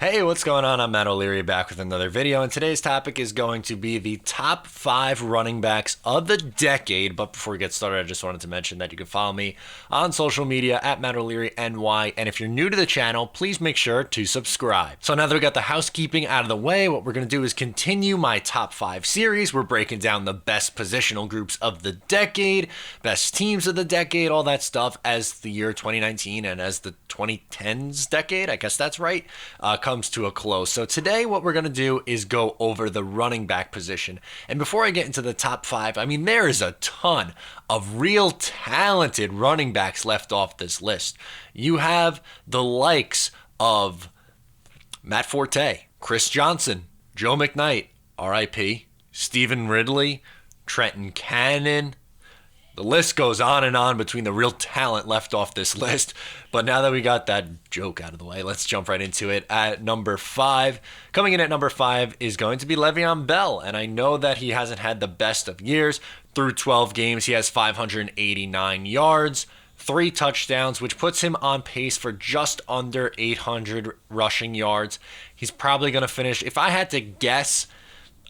Hey, what's going on? I'm Matt O'Leary back with another video, and today's topic is going to be the top 5 running backs of the decade. But before we get started, I just wanted to mention that you can follow me on social media at Matt O'Leary NY, and if you're new to the channel, please make sure to subscribe. So now that we got the housekeeping out of the way, what we're going to do is continue my top 5 series. We're breaking down the best positional groups of the decade, best teams of the decade, all that stuff as the year 2019 and as the 2010s decade, I guess that's right, comes to a close. So today what we're going to do is go over the running back position. And before I get into the top 5, I mean, there is a ton of real talented running backs left off this list. You have the likes of Matt Forte, Chris Johnson, Joe McKnight, RIP, Stephen Ridley, Trenton Cannon. The list goes on and on between the real talent left off this list. But now that we got that joke out of the way, let's jump right into it. At number 5, coming in at number 5 is going to be Le'Veon Bell. And I know that he hasn't had the best of years. Through 12 games, he has 589 yards, 3 touchdowns, which puts him on pace for just under 800 rushing yards. He's probably going to finish, if I had to guess,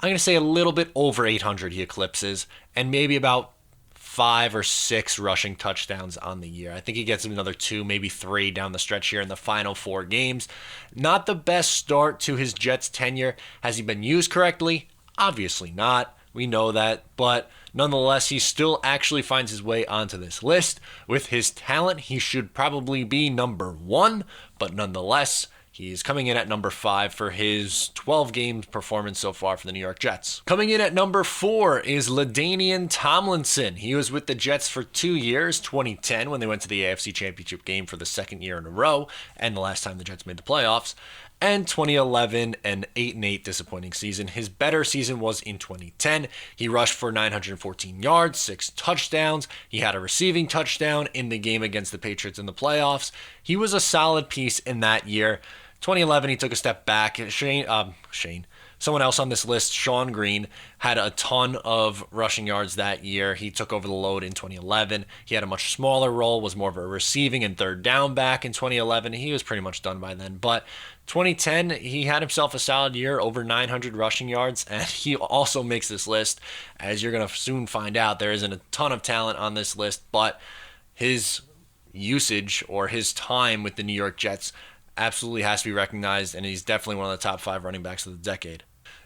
I'm going to say a little bit over 800 he eclipses, and maybe about 5 or 6 rushing touchdowns on the year. I think he gets another 2, maybe 3 down the stretch here in the final 4 games. Not the best start to his Jets tenure. Has he been used correctly? Obviously not. We know that, but nonetheless, he still actually finds his way onto this list. With his talent, he should probably be number 1, but nonetheless, he's coming in at number 5 for his 12 games performance so far for the New York Jets. Coming in at number 4 is LaDainian Tomlinson. He was with the Jets for 2 years, 2010 when they went to the AFC Championship game for the second year in a row, and the last time the Jets made the playoffs, and 2011, an 8-8 disappointing season. His better season was in 2010. He rushed for 914 yards, 6 touchdowns. He had a receiving touchdown in the game against the Patriots in the playoffs. He was a solid piece in that year. 2011, he took a step back. Someone else on this list, Shawn Green, had a ton of rushing yards that year. He took over the load in 2011. He had a much smaller role, was more of a receiving and third down back in 2011. He was pretty much done by then. But 2010, he had himself a solid year, over 900 rushing yards, and he also makes this list. As you're going to soon find out, there isn't a ton of talent on this list, but his usage or his time with the New York Jets absolutely has to be recognized, and he's definitely one of the top 5 running backs of the decade.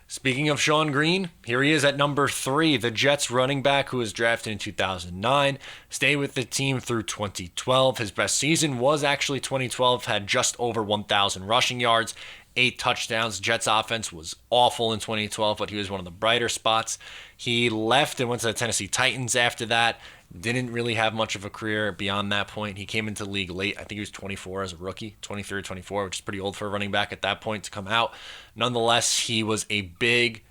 Speaking of Shawn Green, here he is at number 3, the Jets running back who was drafted in 2009, stayed with the team through 2012. His best season was actually 2012, had just over 1,000 rushing yards, 8 touchdowns. Jets offense was awful in 2012, but he was one of the brighter spots. He left and went to the Tennessee Titans after that. Didn't really have much of a career beyond that point. He came into the league late. I think he was 24 as a rookie, 23 or 24, which is pretty old for a running back at that point to come out. Nonetheless, he was a big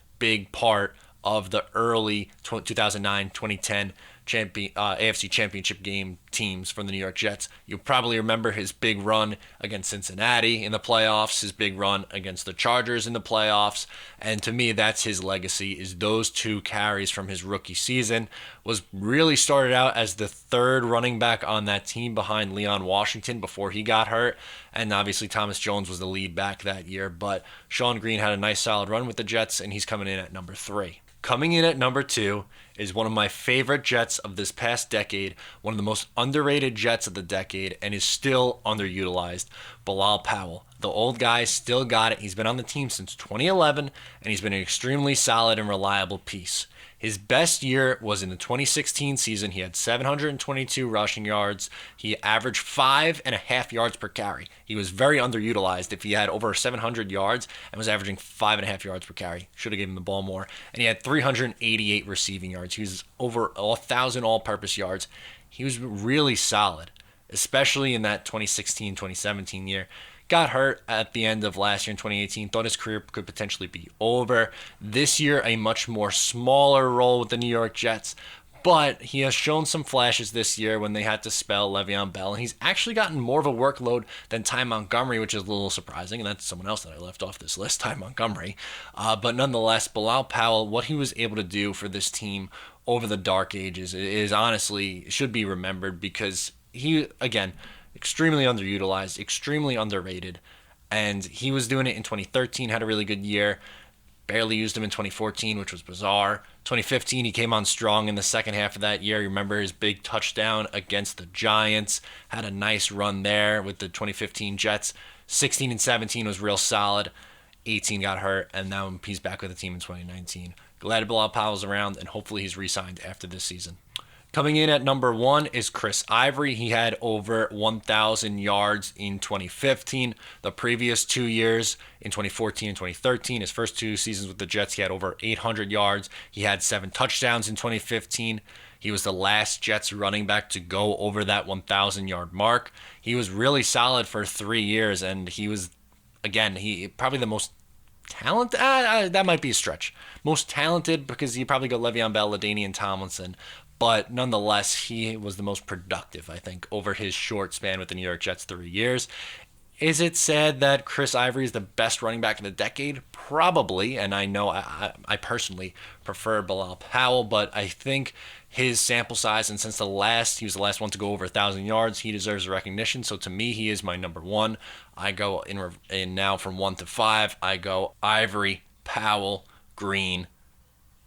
part of the early 2009-2010 AFC Championship game teams from the New York Jets. You'll probably remember his big run against Cincinnati in the playoffs, his big run against the Chargers in the playoffs, and to me, that's his legacy, is those 2 carries from his rookie season. Was really started out as the 3rd running back on that team behind Leon Washington before he got hurt, and obviously Thomas Jones was the lead back that year, but Shawn Green had a nice solid run with the Jets, and he's coming in at number 3. Coming in at number 2 is one of my favorite Jets of this past decade, one of the most underrated Jets of the decade, and is still underutilized, Bilal Powell. The old guy still got it. He's been on the team since 2011, and he's been an extremely solid and reliable piece. His best year was in the 2016 season. He had 722 rushing yards. He averaged 5.5 yards per carry. He was very underutilized. If he had over 700 yards and was averaging 5.5 yards per carry, should have given him the ball more. And he had 388 receiving yards. He was over 1,000 all-purpose yards. He was really solid, especially in that 2016-2017 year. Got hurt at the end of last year in 2018, thought his career could potentially be over. This year, a much more smaller role with the New York Jets, but he has shown some flashes this year when they had to spell Le'Veon Bell, and he's actually gotten more of a workload than Ty Montgomery, which is a little surprising, and that's someone else that I left off this list, Ty Montgomery. But nonetheless, Bilal Powell, what he was able to do for this team over the dark ages is honestly should be remembered because he, again, extremely underutilized, extremely underrated. And he was doing it in 2013, had a really good year. Barely used him in 2014, which was bizarre. 2015, he came on strong in the second half of that year. You remember his big touchdown against the Giants. Had a nice run there with the 2015 Jets. 16 and 17 was real solid. 18 got hurt, and now he's back with the team in 2019. Glad Bilal Powell's around, and hopefully he's re-signed after this season. Coming in at number 1 is Chris Ivory. He had over 1,000 yards in 2015. The previous 2 years, in 2014 and 2013, his first 2 seasons with the Jets, he had over 800 yards. He had 7 touchdowns in 2015. He was the last Jets running back to go over that 1,000-yard mark. He was really solid for 3 years, and he was, again, he probably the most talented. That might be a stretch. Most talented because you probably got Le'Veon Bell, LaDainian Tomlinson. But nonetheless, he was the most productive, I think, over his short span with the New York Jets, 3 years. Is it said that Chris Ivory is the best running back in the decade? Probably, and I know I personally prefer Bilal Powell, but I think his sample size, and since he was the last one to go over 1,000 yards, he deserves recognition. So to me, he is my number 1. I go in now from 1 to 5. I go Ivory, Powell, Green,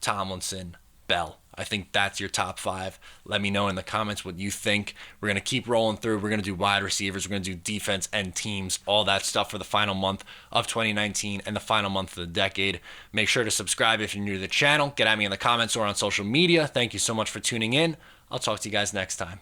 Tomlinson, Bell. I think that's your top 5. Let me know in the comments what you think. We're going to keep rolling through. We're going to do wide receivers. We're going to do defense and teams, all that stuff for the final month of 2019 and the final month of the decade. Make sure to subscribe if you're new to the channel. Get at me in the comments or on social media. Thank you so much for tuning in. I'll talk to you guys next time.